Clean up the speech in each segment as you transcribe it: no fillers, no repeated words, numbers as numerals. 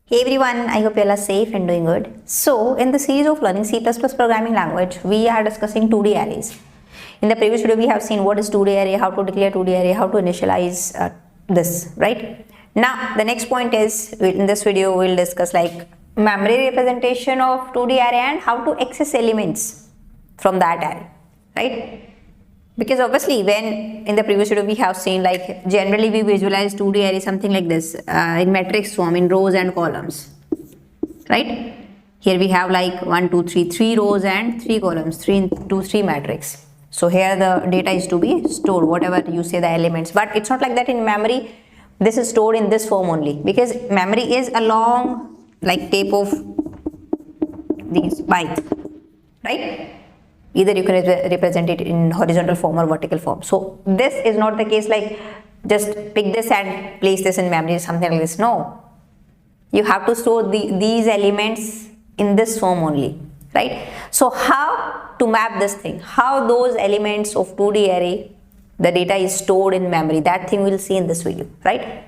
Hey everyone, I hope you all are safe and doing good. So, in the series of learning C++ programming language, we are discussing 2D arrays. In the previous video, we have seen what is 2D array, how to declare 2D array, how to initialize this, right? Now, the next point is, in this video, we'll discuss like memory representation of 2D array and how to access elements from that array, right? Because obviously when in the previous video we have seen like generally we visualize 2D array something like this in matrix form in rows and columns, right? Here we have like 1, 2, 3, 3 rows and 3 columns, 3 into 3 matrix. So here the data is to be stored, whatever you say the elements, but it's not like that in memory. This is stored in this form only because memory is a long like tape of these bytes, right? Either you can represent it in horizontal form or vertical form. So this is not the case like just pick this and place this in memory, something like this. No, you have to store these elements in this form only, right? So how to map this thing, how those elements of 2D array, the data is stored in memory, that thing we'll see in this video, right?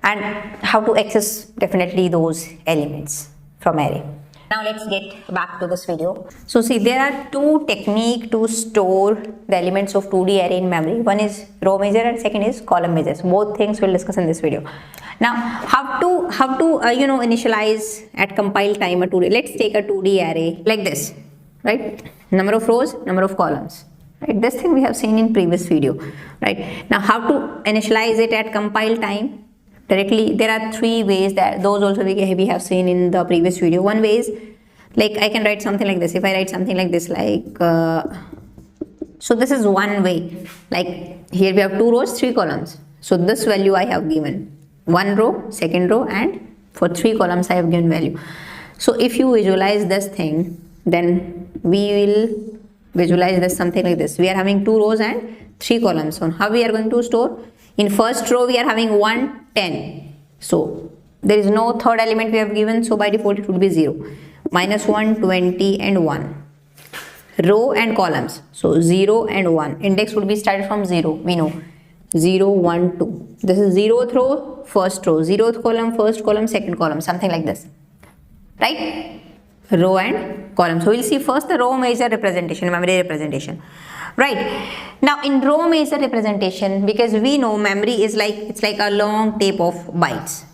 And how to access definitely those elements from array. Now let's get back to this video. So see, there are two techniques to store the elements of 2D array in memory. One is row measure and second is column measures. Both things we'll discuss in this video. Now how to initialize at compile time a 2D. Let's take a 2D array like this, right? Number of rows, number of columns. Right? This thing we have seen in previous video, right? Now how to initialize it at compile time? Directly, there are three ways that those also we have seen in the previous video. One way is like I can write something like this. If I write something like this, like so this is one way. Like here we have 2 rows, 3 columns. So this value I have given 1 row, second row, and for 3 columns I have given value. So if you visualize this thing, then we will visualize this something like this. We are having 2 rows and 3 columns. So how we are going to store? In first row we are having 1, 10. So there is no third element we have given, so by default it would be 0. Minus 1, 20 and 1. Row and columns. So 0 and 1. Index would be started from 0. We know 0, 1, 2. This is 0th row, first row. 0th column, first column, second column. Something like this. Right? Row and column. So we'll see first the row measure representation, memory representation. Right. Now in row measure representation, because we know memory is like, it's like a long tape of bytes.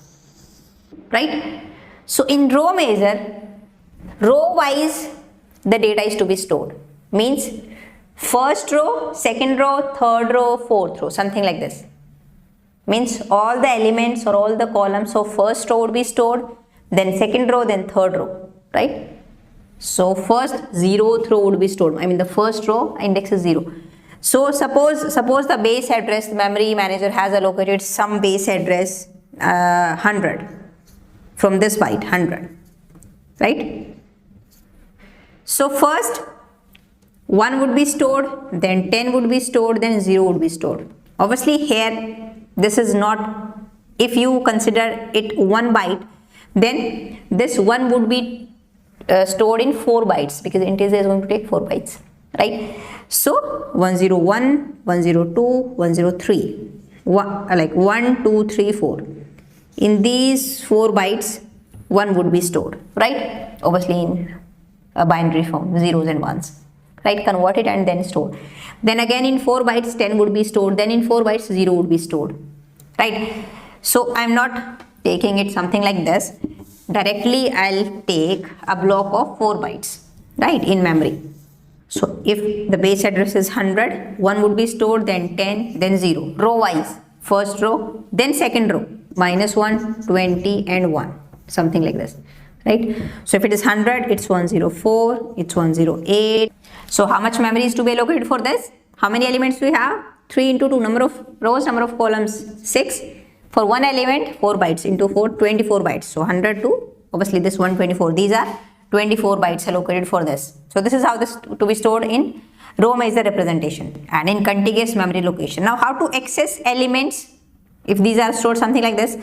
Right. So in row measure, row wise the data is to be stored. Means first row, second row, third row, fourth row, something like this. Means all the elements or all the columns of first row would be stored, then second row, then third row. Right. So first 0th row would be stored. I mean the first row index is 0. So suppose the base address, the memory manager has allocated some base address 100 from this byte 100, right? So first 1 would be stored, then 10 would be stored, then 0 would be stored. Obviously here this is not, if you consider it 1 byte, then this 1 would be stored in 4 bytes because integer is going to take 4 bytes, right? So 101, 102, 103, like 1, 2, 3, 4. In these 4 bytes, 1 would be stored, right? Obviously in a binary form, zeros and ones, right? Convert it and then store. Then again in 4 bytes, 10 would be stored. Then in 4 bytes, 0 would be stored, right? So I'm not taking it something like this. Directly I'll take a block of 4 bytes, right, in memory. So if the base address is 100, 1 would be stored, then 10, then 0. Row wise, first row, then second row, minus 1, 20 and 1, something like this, right? So if it is 100, it's 104, it's 108. So how much memory is to be allocated for this? How many elements do we have? 3 into 2, number of rows, number of columns, 6. For one element, 4 bytes into 4, 24 bytes. So 100 to, obviously this 124. These are 24 bytes allocated for this. So this is how this to be stored in row measure representation and in contiguous memory location. Now how to access elements if these are stored something like this?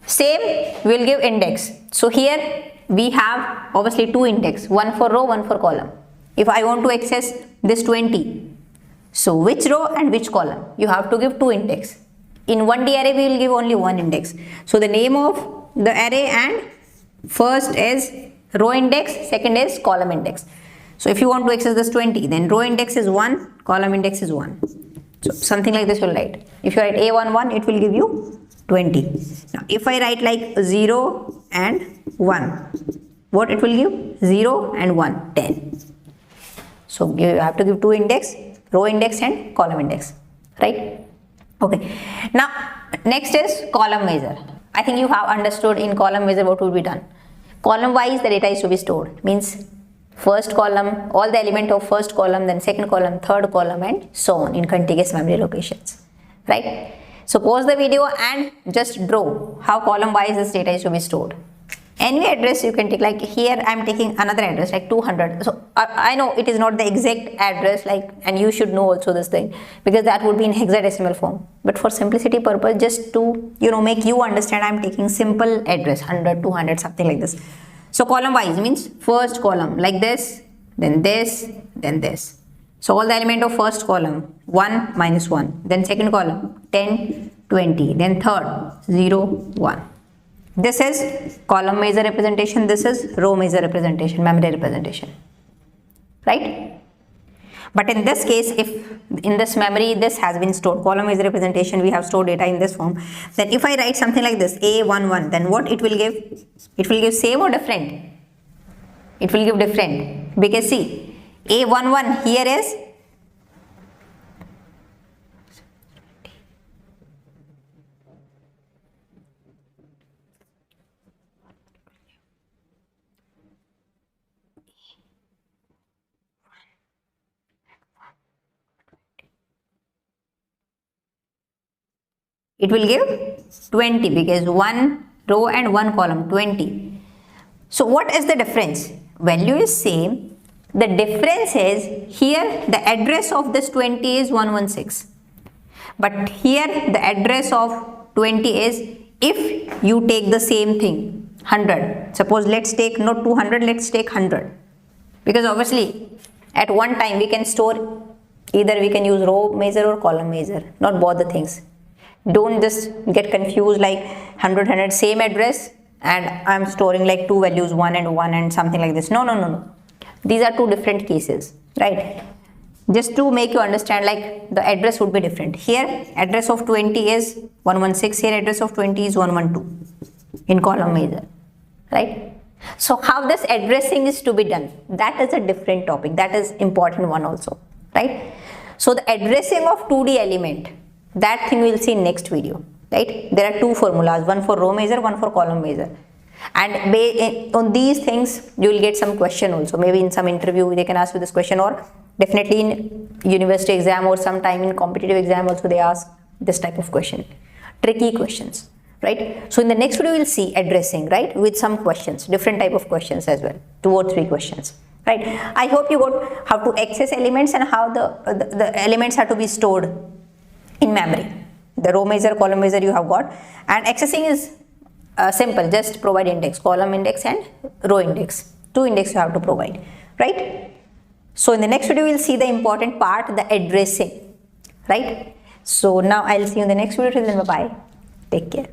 Same, we will give index. So here we have obviously 2 index, one for row, one for column. If I want to access this 20, so which row and which column? You have to give 2 index. In 1D array we will give only 1 index. So the name of the array, and first is row index, second is column index. So if you want to access this 20, then row index is 1, column index is 1. So something like this will write. If you write A11, it will give you 20. Now if I write like 0 and 1, what it will give? 0 and 1, 10. So you have to give two index, row index and column index, right? Okay. Now next is column measure. I think you have understood in column measure what will be done. Column wise the data is to be stored. Means first column, all the element of first column, then second column, third column, and so on in contiguous memory locations, right? So pause the video and just draw how column wise this data is to be stored. Any address you can take, like here I am taking another address like 200. So I know it is not the exact address, like, and you should know also this thing because that would be in hexadecimal form. But for simplicity purpose, just to make you understand, I am taking simple address 100, 200, something like this. So column wise means first column like this, then this, then this. So all the element of first column 1 minus 1, then second column 10, 20, then third 0, 1. This is column measure representation, this is row measure representation, memory representation, right? But in this case, if in this memory this has been stored, column measure representation, we have stored data in this form, then if I write something like this A11, then what it will give? It will give same or different? It will give different, because see, A11 here is it will give 20 because one row and one column 20. So what is the difference? Value is same. The difference is here the address of this 20 is 116. But here the address of 20 is, if you take the same thing 100. Suppose let's take not 200, let's take 100. Because obviously at one time we can store, either we can use row measure or column measure, not both the things. Don't just get confused like 100, same address and I'm storing like two values 1 and something like this. No. These are two different cases, right? Just to make you understand, like the address would be different. Here address of 20 is 116, here address of 20 is 112 in column measure, right? So how this addressing is to be done, that is a different topic, that is important one also, right? So the addressing of 2D element, that thing we will see in next video, right? There are two formulas, one for row measure, one for column measure, and on these things you will get some question also. Maybe in some interview they can ask you this question, or definitely in university exam or sometime in competitive exam also they ask this type of question, tricky questions, right? So in the next video we will see addressing, right, with some questions, different type of questions as well, 2 or 3 questions, right? I hope you got how to access elements and how the elements are to be stored in memory. The row measure, column measure you have got, and accessing is simple, just provide index, column index and row index, 2 index you have to provide, right? So in the next video we will see the important part, the addressing, right? So now I will see you in the next video. Till then, bye bye, take care.